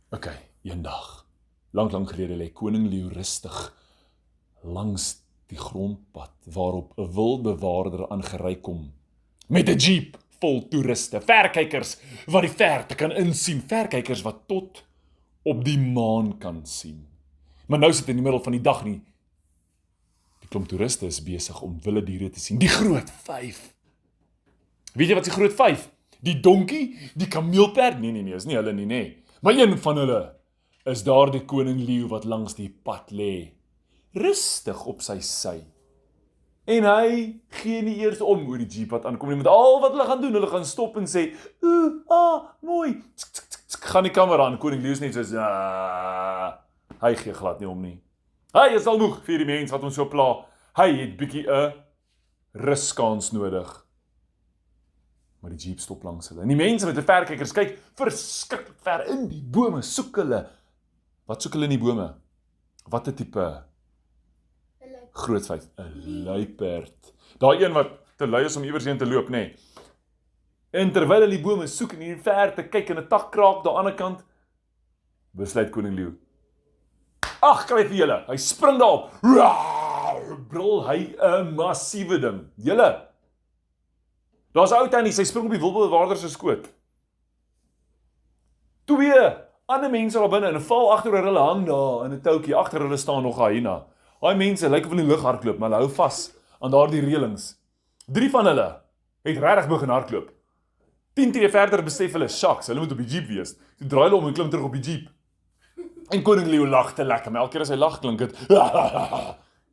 Ok, eendag, lang gelede lê koning Leeu rustig langs die grondpad waarop 'n wildbewaarder aangery kom met 'n jeep vol toeriste, verkykers wat die verte kan insien, verkykers wat tot op die maan kan sien. Maar nou sit in die middel van die dag nie. Die klomp toeriste is besig om wilde diere te sien. Die groot 5. Weet jy wat is die groot 5? Die donkie, die kameelperd? Nee, is nie hulle nie, nee. Maar een van hulle is daardie koning Leeu wat langs die pad lê, rustig op sy sy. En hy gee nie eers om oor die jeep wat aankom nie. Met al wat hulle gaan doen, hulle gaan stop en sê, mooi. Tsk, tsk, tsk, tsk, gaan die kamera aan. Koning Leeu is net soos, hy gee glad nie om nie. Hy is al moeg vir die mens wat hom so pla. Hy het bietjie 'n ruskans nodig. Maar die jeep stop langs hulle. En die mense met die verkykers kyk verskriklik ver in die bome, soek hulle. Wat soek hulle in die bome? Wat 'n tipe? Groot 5, 'n luiperd. Daai een wat te lui is om iewers heen te loop, nê. En terwyl hulle die bome soek en in die verte kyk en 'n tak kraak daar aan die ander kant, besluit koning Leeu. Ag, kry vir julle. Hy spring daarop. Brul hy 'n massiewe ding. Julle. Daar's 'n ou tannie, sy spring op die wildbewaarder se skoot. 2 ander mense daar binne en val agter hulle hang daar in 'n toutjie. Agter hulle staan nog 'n hyena. Daai mense lyk of hulle in die lug hardloop, maar hulle hou vas aan daardie reëlings. 3 van hulle het regtig begin hardloop. 10 tree verder besef hulle, shucks, hulle moet op die jeep wees. Toe draai hulle om en klim terug op die jeep. En koning Leeu lag te lekker, maar elke keer as hy lag klink dit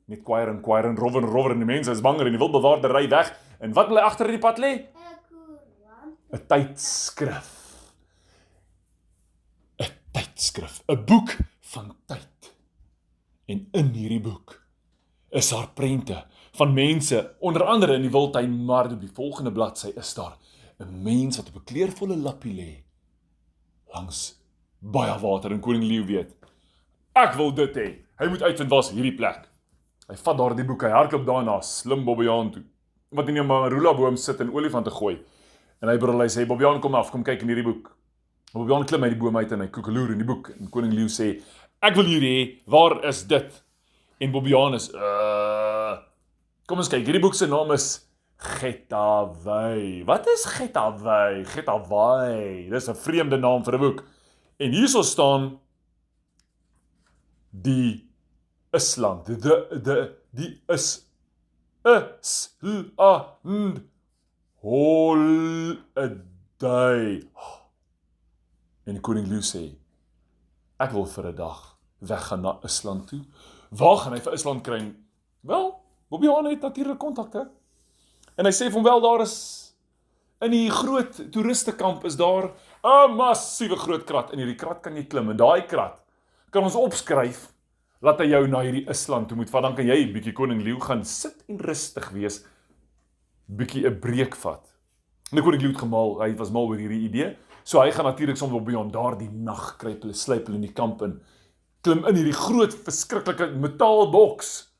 net kwaier en rower en die mense is banger en die wildbewaarder ry weg. En wat hulle agter in die pad lê? 'n tydskrif. 'n tydskrif, 'n boek van tyd. En in hierdie boek is daar prente van mense, onder andere in die wildtuin, maar op die volgende bladsy is daar 'n mens wat op 'n kleurvolle lappie lê langs baie water en koning Leeu weet. Ek wil dit hê. Hy moet uitvind waar is hierdie plek. Hy vat daardie boek, hy hardloop daarna, slim Bobbejaan toe, wat in 'n marula boom sit en olifante gooi. En hy brul, hy sê, Bobbejaan kom af, kom kyk in hierdie boek. Bobbejaan klim uit die boom uit en hy koekeloer in die boek. En koning Leeu sê, ek wil hier hê, waar is dit? En Bobbejaan is, kom ons kyk, hierdie boek se naam is Getaway. Wat is Getaway? Getaway, dis 'n vreemde naam vir 'n boek. En hierso staan die Island, die is holiday. En koning Leeu sê, ek wil vir 'n dag weggaan na Island toe. Waar gaan hy vir Island kry? Wel, Bobbejaan het natuurlik kontakte. En hy sê van wel, daar is in die groot toeristekamp is daar 'n massiewe groot krat. In hierdie krat kan jy klim en daai krat kan ons opskryf laat hy jou na hierdie Island toe moet vat. Dan kan jy bietjie koning Leeu gaan sit en rustig wees, bietjie 'n breek vat. En koning Leeu het gemaal, hy was mal oor hierdie idee. So hy gaan natuurlik soms op Bobbejaan daardie nag kruip hulle, sluip hulle in die kamp in, klim in hierdie groot verskriklike metaalboks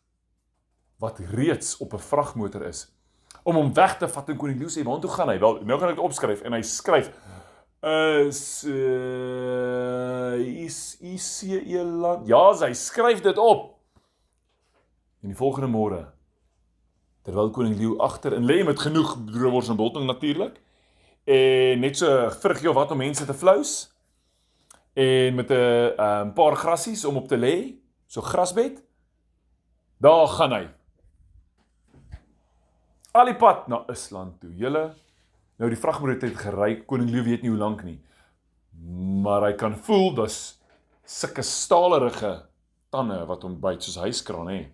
wat reeds op 'n vragmotor is, om hom weg te vat. En koning Leeu sê, waartoe gaan hy? Wel, nou gaan ek dit opskryf. En hy skryf, ICE-land. Ja, hy skryf dit op. En die volgende môre, terwyl koning Leeu agter en lê met genoeg droewors en biltong natuurlik, en net so vruggie of wat om mense te flous, en met 'n paar grassies om op te lê, so grasbed, daar gaan hy. Al die pad na Island toe. Julle, nou die vragmotor het gery, koning Leeu weet nie hoe lank nie, maar hy kan voel, dis sulke stalerige tande wat hom byt, soos hyskraan, hè.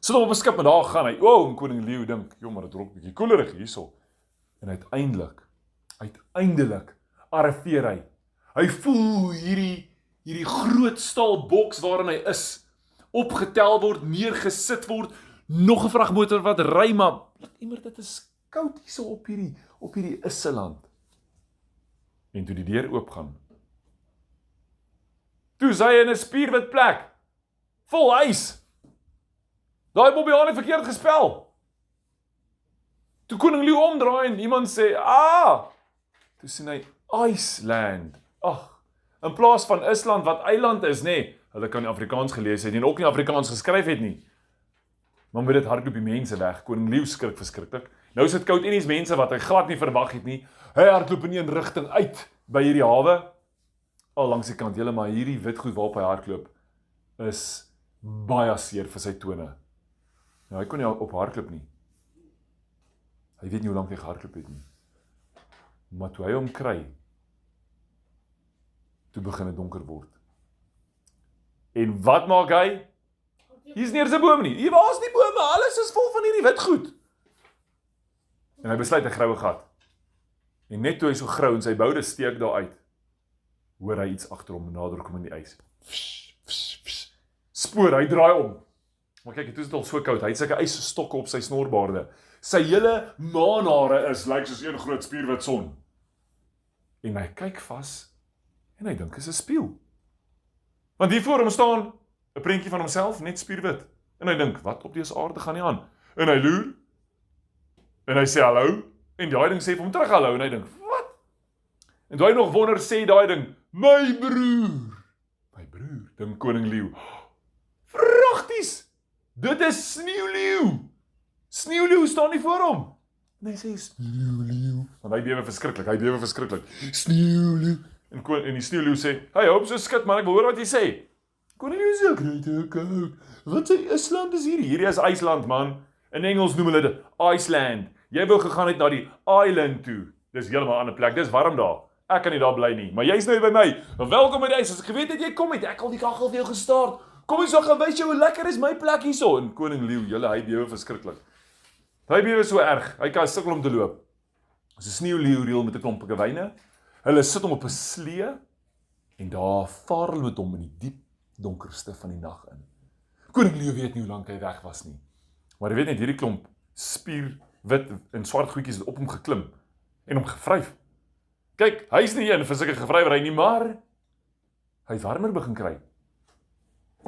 Sit hom op 'n skip en daar gaan hy. En koning Leeu dink, maar dit rok bietjie koelerig hierso. En uiteindelik arriveer hy. Hy voel hierdie groot staal boks waarin hy is, opgetel word, neergesit word, nog 'n vragmotor wat ry, maar immer dit is koud hierso op hierdie Island. En toe die deur oopgaan, toe is hy in 'n spierwit plek, vol ys. Daai Bobbejaan het verkeerd gespel. Toe koning Leeu omdraai en iemand sê, toe sien hy Iceland. In plaas van Island wat eiland is, nê. Hulle kan nie Afrikaans gelees het en ook nie Afrikaans geskryf het nie. Maar met dit hardloop die mense weg. Koning Leeu skrik verskriklik. Nou is dit koud en die mense wat hy glad nie verwag het nie. Hy hardloop in een rigting uit by hierdie hawe. Al langs die kant, maar hierdie wit goed waarop hy hardloop is baie seer vir sy tone. Nou, hy kon nie op hardloop nie. Hy weet nie hoe lank hy gehardloop het nie. Maar toe hy hom kry, toe begin dit donker word. En wat maak hy? Hier is nie eers 'n boom nie. Hier was nie bome, alles is vol van hierdie wit goed. En hy besluit 'n graue gat. En net toe hy so grou en sy boude steek daar uit, hoor hy iets agter hom nader kom in die ys. Spoor, hy draai om. Maar kyk, dit is al so koud. Hy het sulke ysstokke op sy snorbaarde. Sy hele maanhare lyk soos een groot spierwit son. En hy kyk vas en hy dink is 'n spieël. Want hier voor hom staan 'n prentjie van homself, net spierwit. En hy dink, wat op dese aarde gaan nie aan? En hy loer. En hy sê hallo. En daai ding sê vir hom terug hallo. En hy dink, wat? En toe hy nog wonder, sê daai ding, my broer. My broer, dink koning Leeu. Pragties! Dit is Sneeuwleeu. Sneeuwleeu staan nie voor hom. En hy sê, Sneeuwleeu. Want hy bewe verskriklik. Sneeuwleeu. En die Sneeuwleeu sê, hey, hoop so skit man, ek wil hoor wat jy sê. Koning Leeu sê, ek koud. Wat sê Island is hierdie? Hierdie is IJsland, man. In Engels noem hulle dit Iceland. Jy wou gegaan het na die island toe. Dis heeltemal 'n ander plek. Dis warm daar. Ek kan nie daar bly nie. Maar jy's nou by my. Welkom by die huis. As ek geweet het jy kom het, ek al die kaggel vir jou gestart. Kom eens so gaan wys jou hoe lekker is my plek hierso. En koning Leeu, hy bewe verskriklik. Hy bewe so erg. Hy kan sukkel om te loop. As 'n sneeuwleeu reël met 'n klomp wyne. Hulle sit hom op 'n slee en daar vaar hulle met hom in die diep donkerste van die nag in. Koning Leeu weet nie hoe lank hy weg was nie. Maar hy weet net hierdie klomp spierwit en swart goedjies het op hom geklim en hom gevryf. Kyk, hy is nie een vir sulke gevrywery nie, maar hy het warmer begin kry.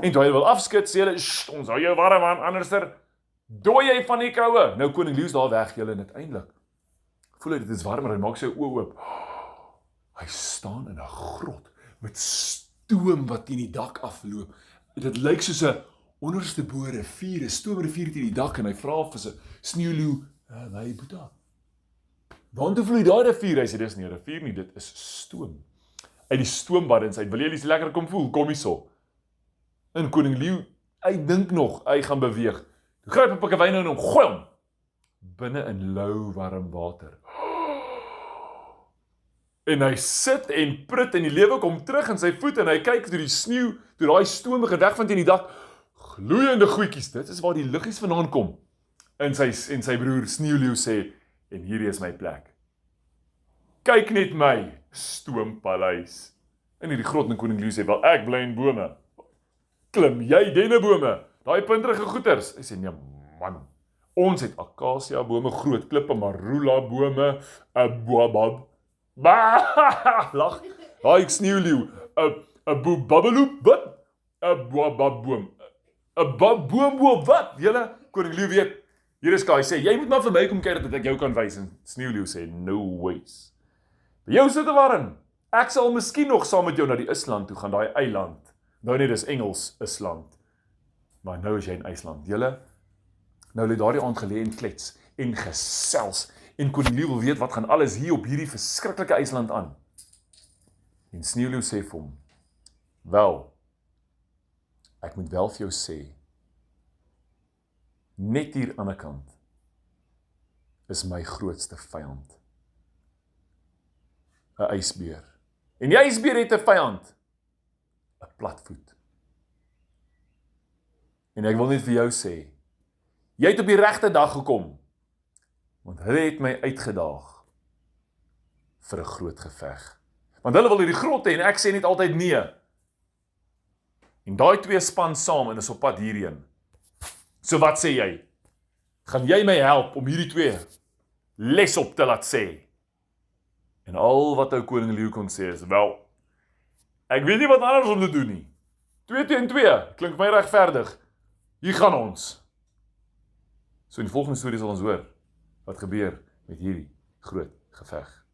En toe hy wil afskud, sê hulle, ons hou jou warm aan, anderster dooi jy van die koue. Nou koning Leeu is daar weg, julle, en uiteindelik voel hy dit is warmer, hy maak sy oë oop. Hy staan in 'n grot met stoom wat teen die dak afloop. Dit lyk soos 'n onderste bo rivier, 'n stoomrivier teen die dak, en hy vra vir sy Sneeuwleeu, "Hey Boeta, waartoe vloei daai rivier?" Hy sê, "Dis nie 'n rivier nie, dit is stoom." Uit die stoombaddens uit, "Wil jy iets lekker kom voel? Kom hierso." En koning Leeu, hy dink nog, hy gaan beweeg. Toe gryp hy 'n pikkewyne en hom gooi hom binne in lou warm water. En hy sit en prut en die lewe kom terug in sy voet en hy kyk deur die sneeu, deur daai stoom begin wegvind teen die dak. Gloeiende goedjies, dit is waar die liggies vandaan kom. En sy broer Sneeuwleeu sê, en hierdie is my plek. Kyk net my stoompaleis. In hierdie grot en koning Leeu sê, wel ek bly in bome. Klim jy dennebome, daai punterige goeters. Hy sê, nee man, ons het akasia bome, groot klippe, marula bome, 'n boabab. Lach, daai Sneeuwleeu, 'n boababaloop, wat? 'n boababboom. 'n boom, wat? Julle, koning Leeu weet, hier is hy sê, jy moet maar vir my kom kyk dat ek jou kan wys. En Sneeuwleeu sê, no ways. By jou sit te warm. Ek sal miskien nog saam met jou na die Island toe gaan, daai eiland. Nou net, dis Engels, Island. Maar nou is jy in IJsland. Julle, nou lê daardie aand gelê en klets en gesels. En koning Leeu wil weet wat gaan alles hier op hierdie verskriklike IJsland aan. En Sneeuwleeu sê vir hom, wel, ek moet wel vir jou sê, net hier aan die kant is my grootste vyand. 'n ysbeer. En die ysbeer het 'n vyand, 'n platvoet. En ek wil net vir jou sê, jy het op die regte dag gekom, want hulle het my uitgedaag vir 'n groot geveg. Want hulle wil hierdie grot hê en ek sê net altyd nee. En daai twee span saam en is op pad hierheen. So wat sê jy? Gaan jy my help om hierdie twee les op te laat sê? En al wat ou koning Leeu kon sê is, wel, ek weet nie wat anders om te doen nie. 2 teen 2, klink my regverdig. Hier gaan ons. So in die volgende storie sal ons hoor wat gebeur met hierdie groot geveg.